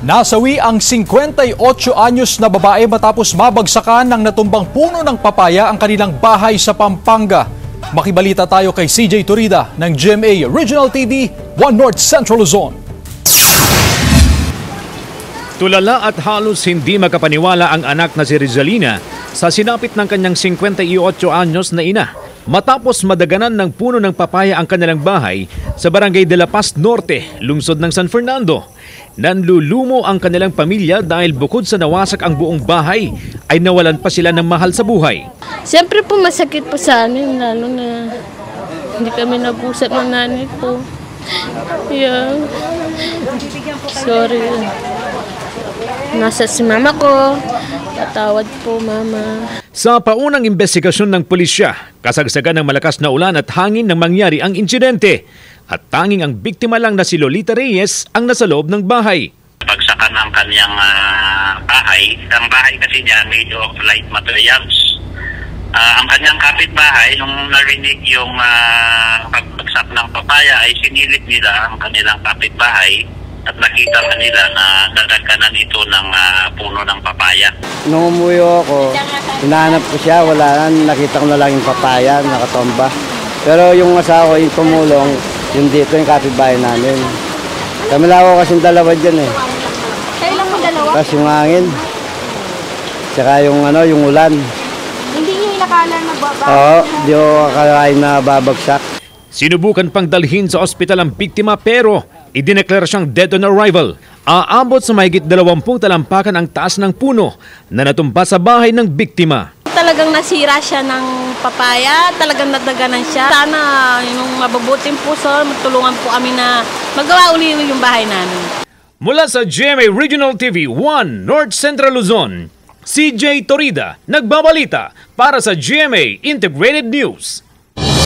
Nasawi ang 58 anyos na babae matapos mabagsakan ng natumbang puno ng papaya ang kanilang bahay sa Pampanga. Makibalita tayo kay CJ Torida ng GMA Regional TV, 1 North Central Luzon. Tulala at halos hindi makapaniwala ang anak na si Rizalina sa sinapit ng kanyang 58 anyos na ina matapos madaganan ng puno ng papaya ang kanilang bahay sa Barangay de la Paz Norte, lungsod ng San Fernando. Nanlulumo ang kanilang pamilya dahil bukod sa nawasak ang buong bahay, ay nawalan pa sila ng mahal sa buhay. Siyempre po masakit po sa amin, lalo na hindi kami nag-usap ng nanay po. Yeah. Sorry. Nasa si mama ko. Patawad po, mama. Sa paunang investigasyon ng pulisya, kasagsagan ng malakas na ulan at hangin nang mangyari ang insidente. At tanging ang biktima lang na si Lolita Reyes ang nasa loob ng bahay. Pagsakan ng kanyang bahay, ang bahay kasi niya made of light materials. Ang kanyang kapitbahay, nung narinig yung pagbagsak ng papaya, ay sinilip nila ang kanilang kapitbahay at nakita nila na dadagkanan ito ng puno ng papaya. Nung umuwi ako, hinahanap ko siya, wala na, nakita ko na lang yung papaya, nakatomba. Pero yung asawa ko, yung tumulong, yung dito, yung kapitbahay namin. Kami lang ako kasing dalawa dyan eh. Kayo lang mo dalawa? Tapos yung hangin, saka yung, yung ulan. Hindi niyo inakala na babagsak? Oo, di ko akalain na babagsak. Sinubukan pang dalhin sa ospital ang biktima pero idineklara siyang dead on arrival. Aabot sa mahigit 20 talampakan ang taas ng puno na natumba sa bahay ng biktima. Talagang nasira siya ng papaya, talagang nadaganan siya. Sana yung mabubuting puso, magtulungan po kami na magawa uli yung bahay namin. Mula sa GMA Regional TV 1 North Central Luzon, CJ Torida nagbabalita para sa GMA Integrated News.